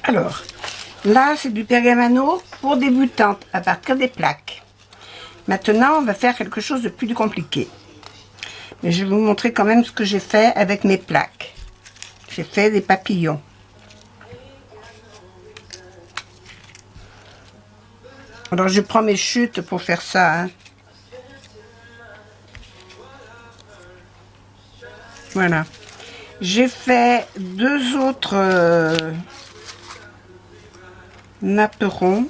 Alors, là, c'est du pergamano pour débutantes à partir des plaques. Maintenant, on va faire quelque chose de plus compliqué. Mais je vais vous montrer quand même ce que j'ai fait avec mes plaques. J'ai fait des papillons. Alors, je prends mes chutes pour faire ça. Hein. Voilà. J'ai fait deux autres napperons.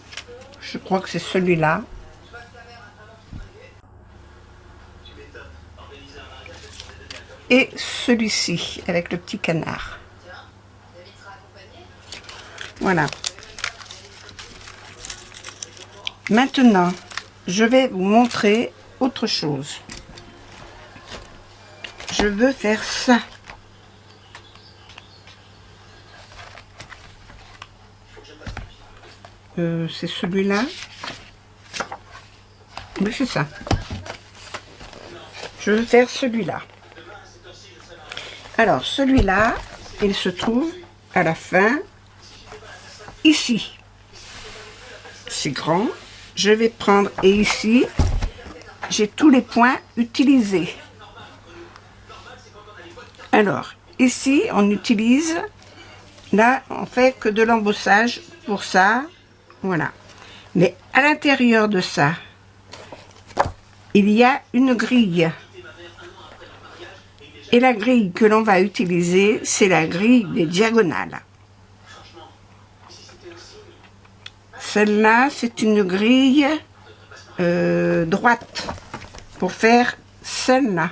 Je crois que c'est celui-là. Et celui-ci, avec le petit canard. Voilà. Maintenant, je vais vous montrer autre chose. Je veux faire ça. C'est celui-là. Oui, c'est ça. Je veux faire celui-là. Alors, celui-là, il se trouve à la fin, ici. C'est grand. Je vais prendre, et ici, j'ai tous les points utilisés. Alors, ici, on utilise, là, on fait que de l'embossage pour ça. Voilà. Mais à l'intérieur de ça, il y a une grille. Et la grille que l'on va utiliser, c'est la grille des diagonales. Celle-là, c'est une grille droite pour faire celle-là.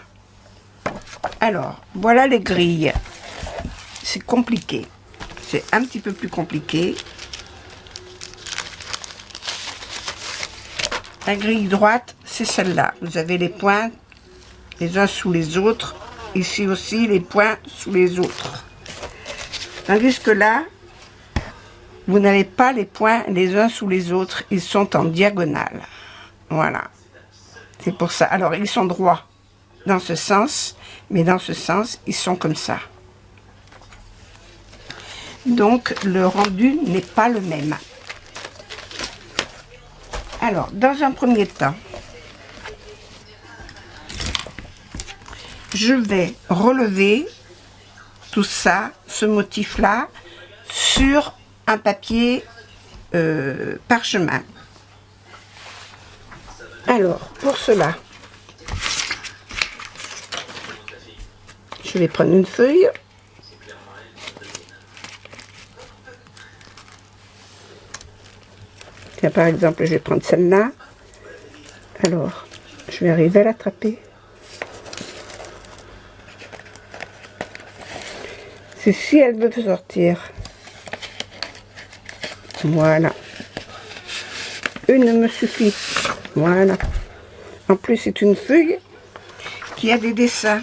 Alors, voilà les grilles. C'est compliqué. C'est un petit peu plus compliqué. La grille droite, c'est celle-là. Vous avez les points les uns sous les autres. Ici aussi, les points sous les autres. Tandis que là, vous n'avez pas les points les uns sous les autres. Ils sont en diagonale. Voilà. C'est pour ça. Alors, ils sont droits dans ce sens, mais dans ce sens, ils sont comme ça. Donc, le rendu n'est pas le même. Alors, dans un premier temps, je vais relever tout ça, ce motif-là, sur un papier parchemin. Alors, pour cela, je vais prendre une feuille. Là, par exemple, je vais prendre celle-là. Alors, je vais arriver à l'attraper. C'est si elle veut sortir. Voilà. Une me suffit. Voilà. En plus, c'est une feuille qui a des dessins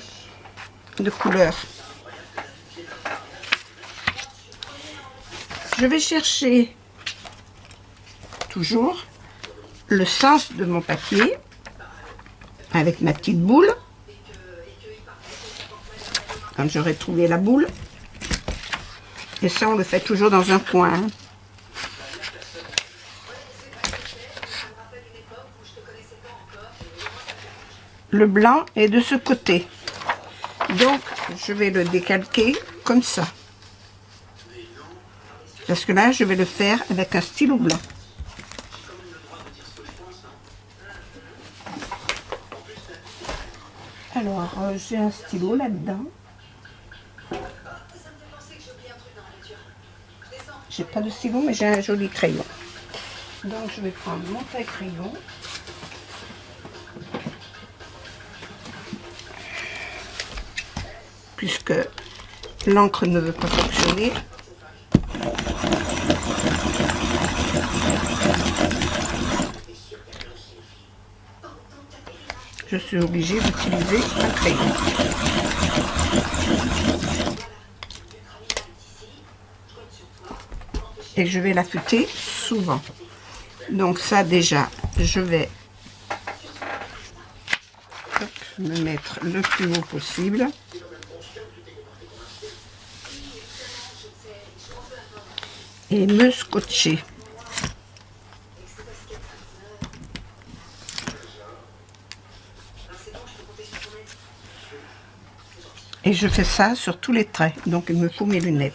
de couleurs. Je vais chercher toujours le sens de mon papier avec ma petite boule. Quand j'aurai trouvé la boule. Et ça, on le fait toujours dans un coin. Hein. Le blanc est de ce côté. Donc, je vais le décalquer comme ça. Parce que là, je vais le faire avec un stylo blanc. Alors, j'ai un stylo là-dedans. J'ai pas de stylo, mais j'ai un joli crayon. Donc, je vais prendre mon taille-crayon. Puisque l'encre ne veut pas fonctionner. Je suis obligée d'utiliser un crayon. Et je vais l'affûter souvent. Donc ça déjà, je vais me mettre le plus haut possible. et me scotcher. Et je fais ça sur tous les traits, donc il me faut mes lunettes.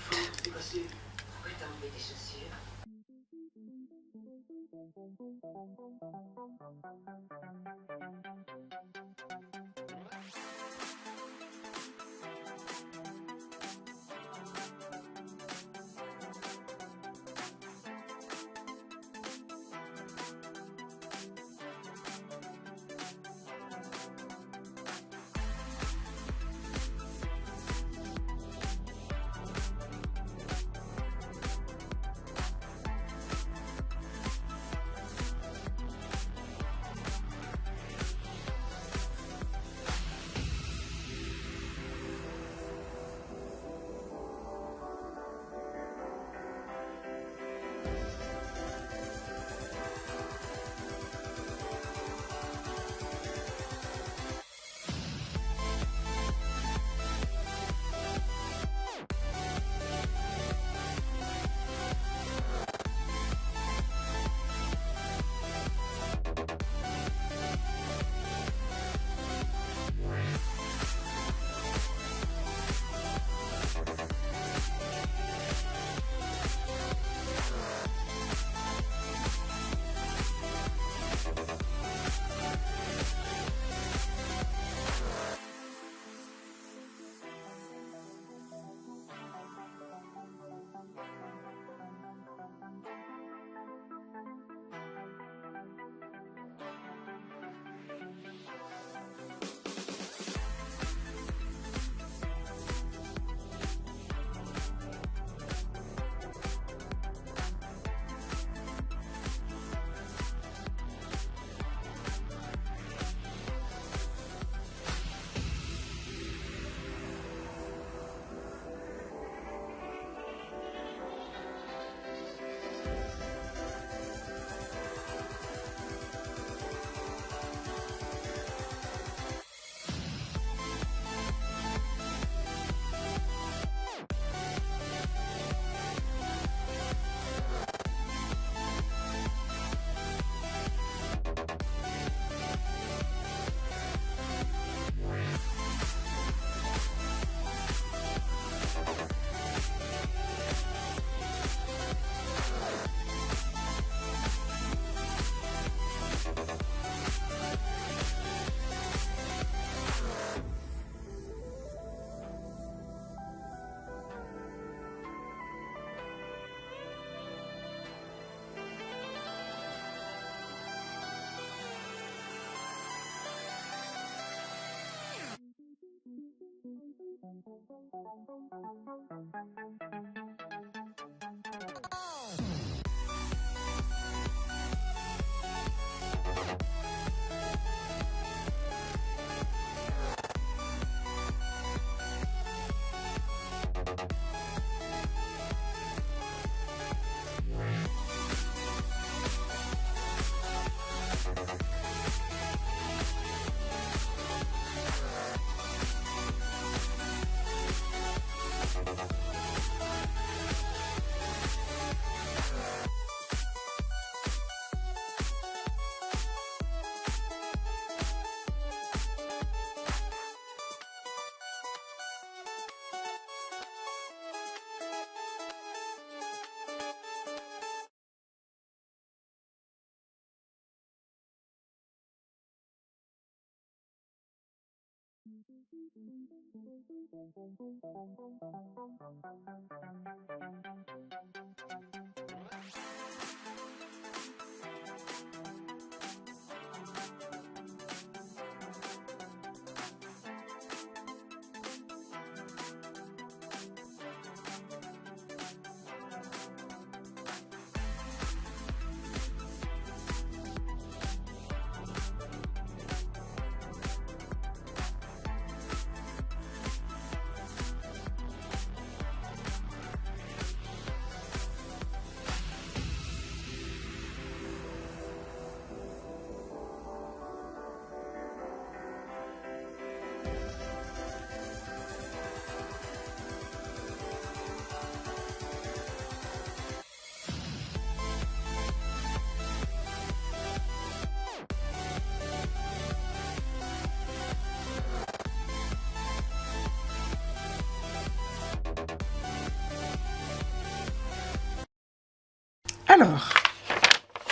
Alors,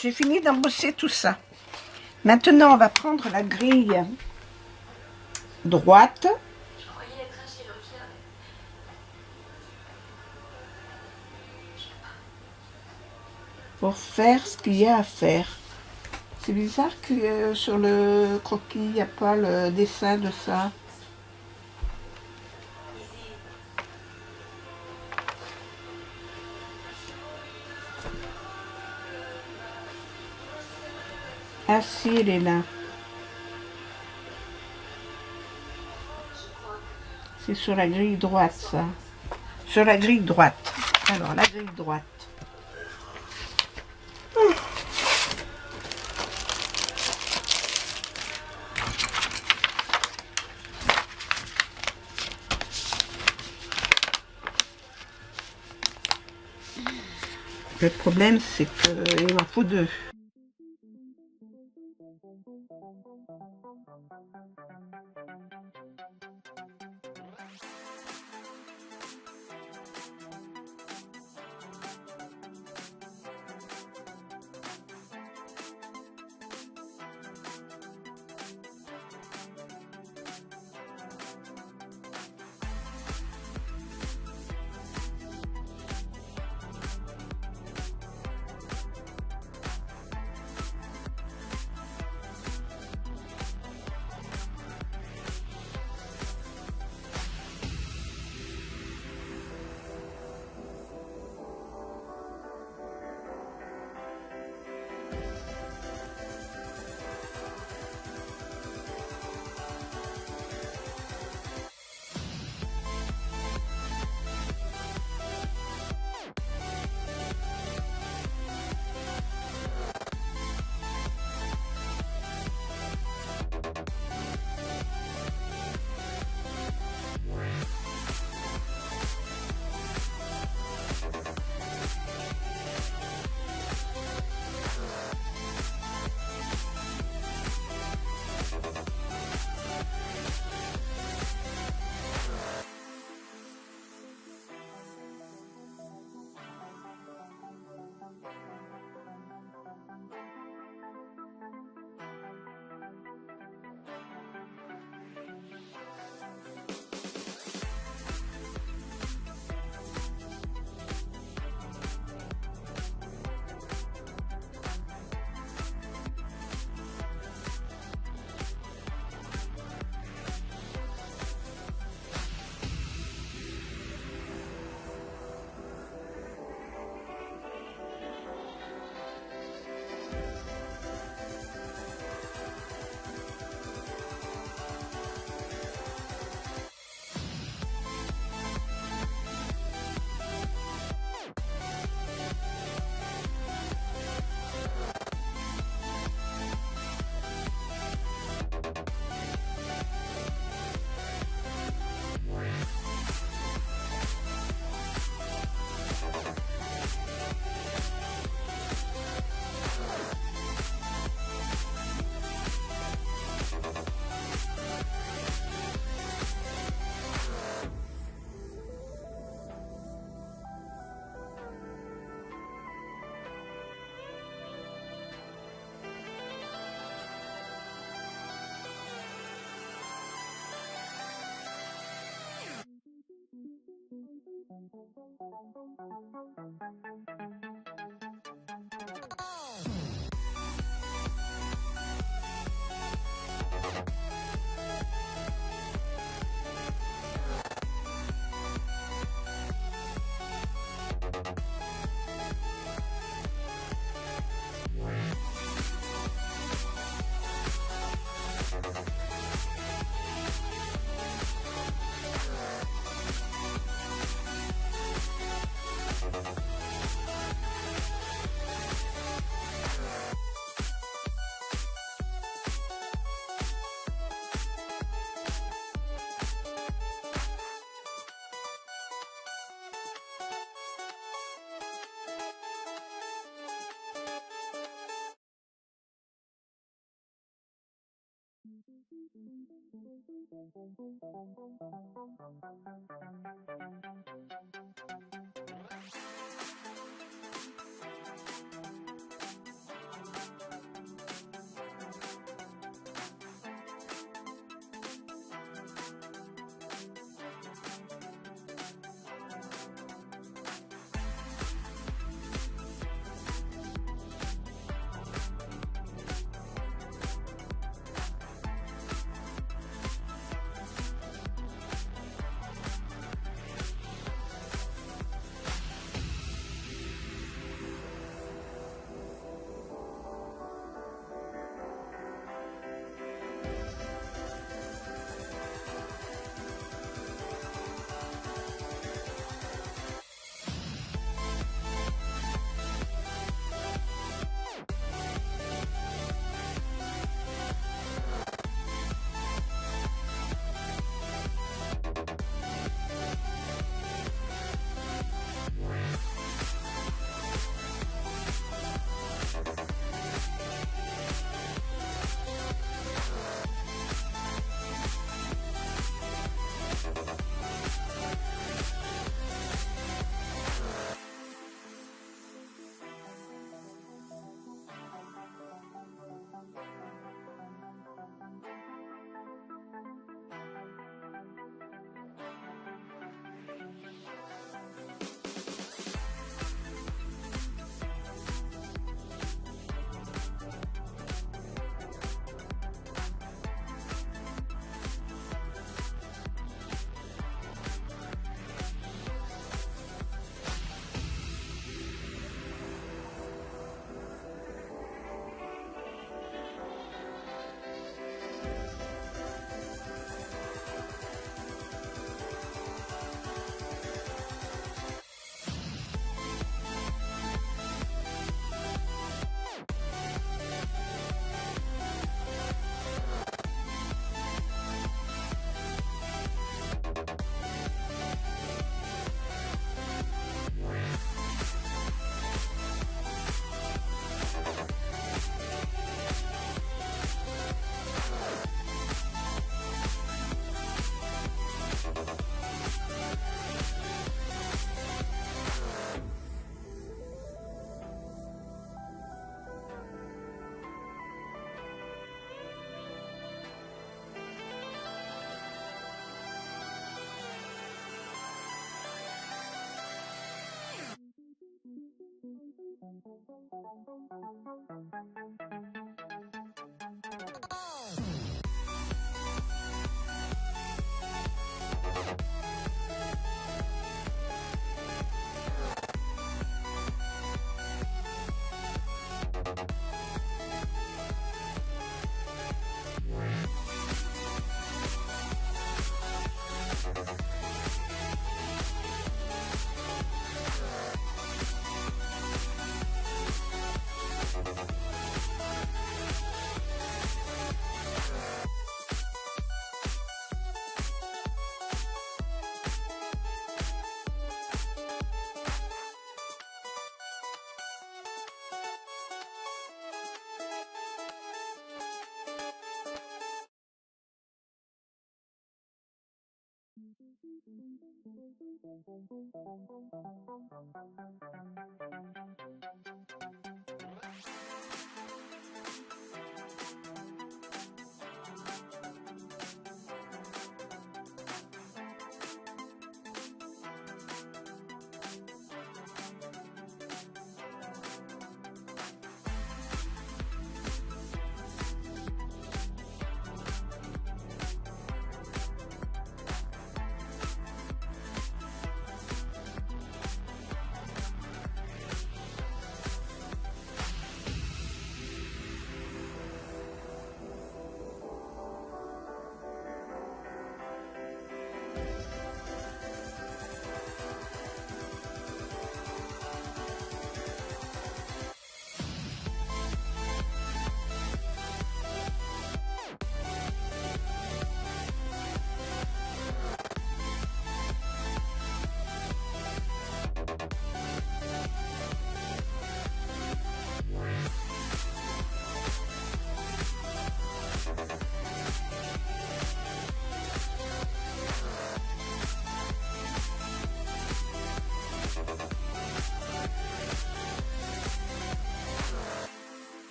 j'ai fini d'embosser tout ça. Maintenant, on va prendre la grille droite. Pour faire ce qu'il y a à faire. C'est bizarre que sur le croquis, il n'y a pas le dessin de ça. Ah si, il est là. C'est sur la grille droite, ça. Sur la grille droite. Alors, la grille droite. Le problème, c'est qu'il m'en faut deux.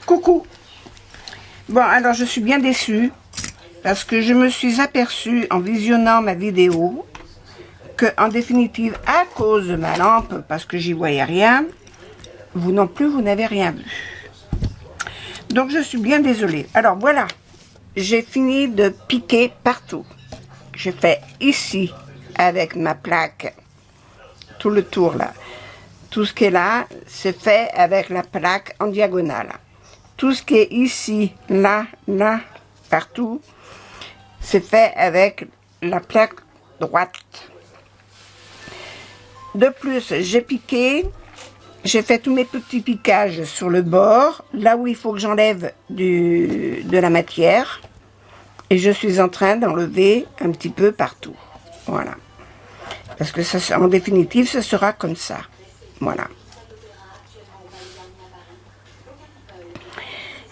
Coucou. Bon, alors je suis bien déçue parce que je me suis aperçue en visionnant ma vidéo que, en définitive, à cause de ma lampe, parce que j'y voyais rien, vous non plus, vous n'avez rien vu. Donc je suis bien désolée. Alors voilà, j'ai fini de piquer partout. J'ai fait ici avec ma plaque, tout le tour là. Tout ce qui est là, c'est fait avec la plaque en diagonale. Tout ce qui est ici, là, là, partout, c'est fait avec la plaque droite. De plus, j'ai piqué, j'ai fait tous mes petits piquages sur le bord, là où il faut que j'enlève de la matière. Et je suis en train d'enlever un petit peu partout. Voilà. Parce que ça, en définitive, ce sera comme ça. Voilà.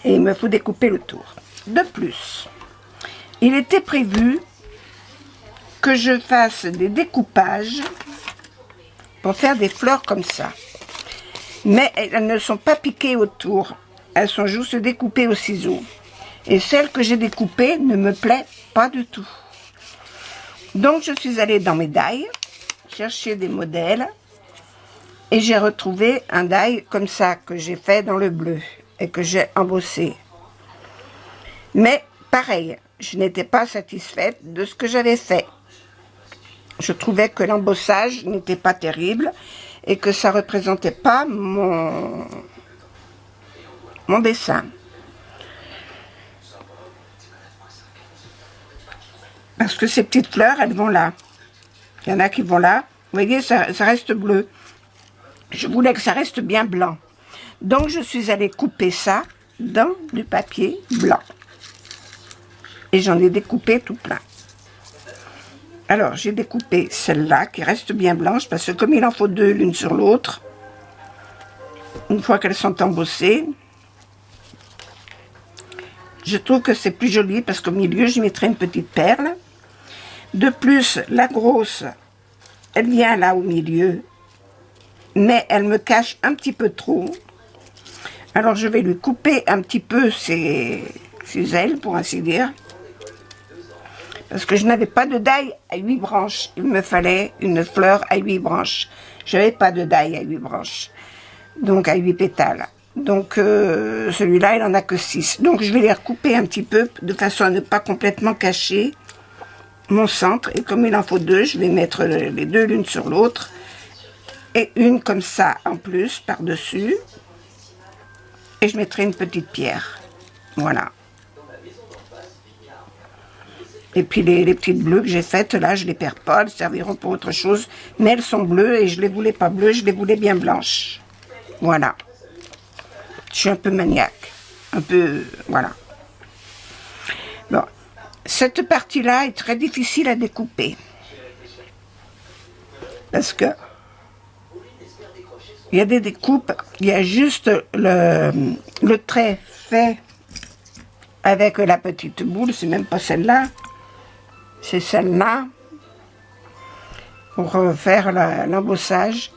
Et il me faut découper le tour. De plus, il était prévu que je fasse des découpages pour faire des fleurs comme ça. Mais elles ne sont pas piquées autour. Elles sont juste découpées au ciseau. Et celle que j'ai découpée ne me plaît pas du tout. Donc je suis allée dans mes die, chercher des modèles. Et j'ai retrouvé un die comme ça que j'ai fait dans le bleu et que j'ai embossé. Mais pareil, je n'étais pas satisfaite de ce que j'avais fait. Je trouvais que l'embossage n'était pas terrible et que ça ne représentait pas mon dessin. Parce que ces petites fleurs, elles vont là. Il y en a qui vont là. Vous voyez, ça reste bleu. Je voulais que ça reste bien blanc. Donc, je suis allée couper ça dans du papier blanc. Et j'en ai découpé tout plein. Alors, j'ai découpé celle-là qui reste bien blanche parce que comme il en faut deux l'une sur l'autre, une fois qu'elles sont embossées, je trouve que c'est plus joli parce qu'au milieu, je mettrai une petite perle. De plus, la grosse, elle vient là au milieu, mais elle me cache un petit peu trop. Alors je vais lui couper un petit peu ses ailes, pour ainsi dire. Parce que je n'avais pas de die à 8 branches. Il me fallait une fleur à 8 branches. Je n'avais pas de die à 8 branches. Donc à 8 pétales. Donc celui-là, il n'en a que 6. Donc je vais les recouper un petit peu, de façon à ne pas complètement cacher mon centre. Et comme il en faut deux, je vais mettre les deux l'une sur l'autre. Et une comme ça en plus par-dessus. Et je mettrai une petite pierre. Voilà. Et puis les petites bleues que j'ai faites, là, je les perds pas. Elles serviront pour autre chose. Mais elles sont bleues et je les voulais pas bleues, je les voulais bien blanches. Voilà. Je suis un peu maniaque. Un peu... Voilà. Bon. Cette partie-là est très difficile à découper. Parce que il y a des découpes, il y a juste le trait fait avec la petite boule, c'est même pas celle-là, c'est celle-là, pour faire l'embossage.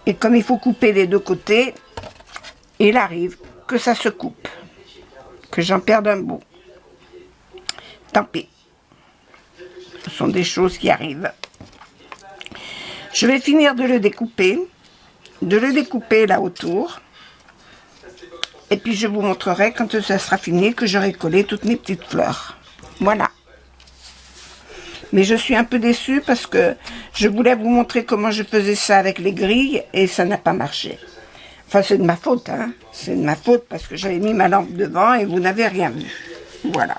Et comme il faut couper les deux côtés, il arrive que ça se coupe, que j'en perde un bout. Tant pis, ce sont des choses qui arrivent. Je vais finir de le découper là autour, et puis je vous montrerai quand ça sera fini que j'aurai collé toutes mes petites fleurs. Voilà. Mais je suis un peu déçue parce que je voulais vous montrer comment je faisais ça avec les grilles et ça n'a pas marché. Enfin, c'est de ma faute, hein. C'est de ma faute parce que j'avais mis ma lampe devant et vous n'avez rien vu. Voilà.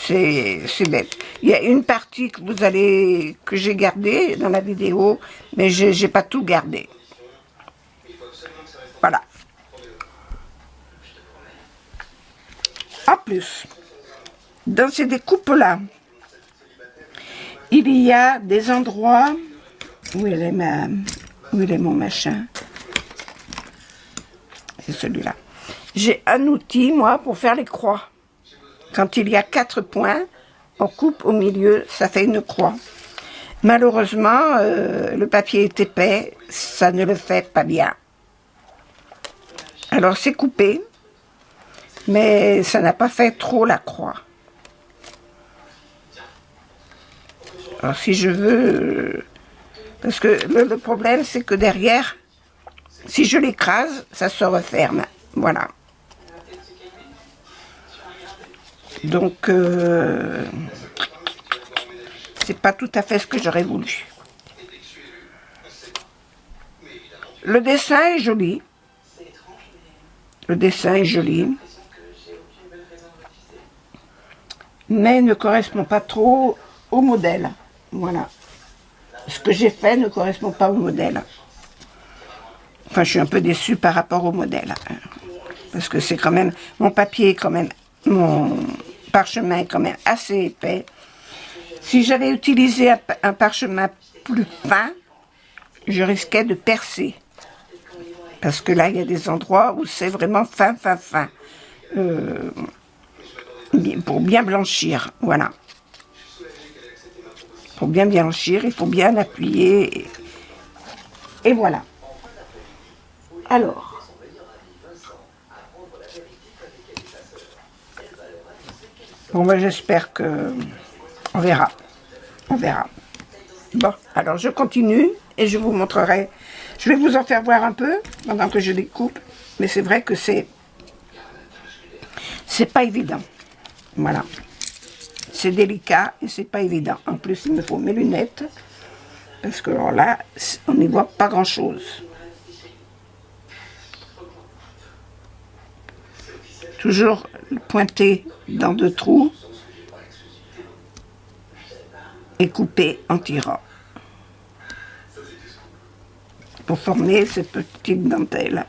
C'est bête. Il y a une partie que j'ai gardée dans la vidéo, mais j'ai pas tout gardé. Voilà. En plus, dans ces découpes-là, il y a des endroits où il est mon machin. C'est celui-là. J'ai un outil, moi, pour faire les croix. Quand il y a 4 points, on coupe au milieu, ça fait une croix. Malheureusement, le papier est épais, ça ne le fait pas bien. Alors c'est coupé, Mais ça n'a pas fait trop la croix. Alors si je veux... parce que le problème, c'est que derrière, si je l'écrase, ça se referme. Voilà. Donc, c'est pas tout à fait ce que j'aurais voulu. Le dessin est joli. Le dessin est joli. Mais ne correspond pas trop au modèle. Voilà. Ce que j'ai fait ne correspond pas au modèle. Enfin, je suis un peu déçue par rapport au modèle. Parce que c'est quand même... Mon papier est quand même... Mon parchemin est quand même assez épais. Si j'avais utilisé un parchemin plus fin, je risquais de percer. Parce que là, il y a des endroits où c'est vraiment fin. Pour bien blanchir, voilà. Pour bien blanchir, il faut bien appuyer. Et voilà. Alors. Bon, ben, j'espère que... On verra. On verra. Bon, alors je continue et je vous montrerai. Je vais vous en faire voir un peu pendant que je découpe. Mais c'est vrai que c'est pas évident. Voilà. C'est délicat et c'est pas évident. En plus, il me faut mes lunettes. Parce que alors là, on n'y voit pas grand-chose. Toujours pointer dans 2 trous et couper en tirant. Pour former cette petite dentelle.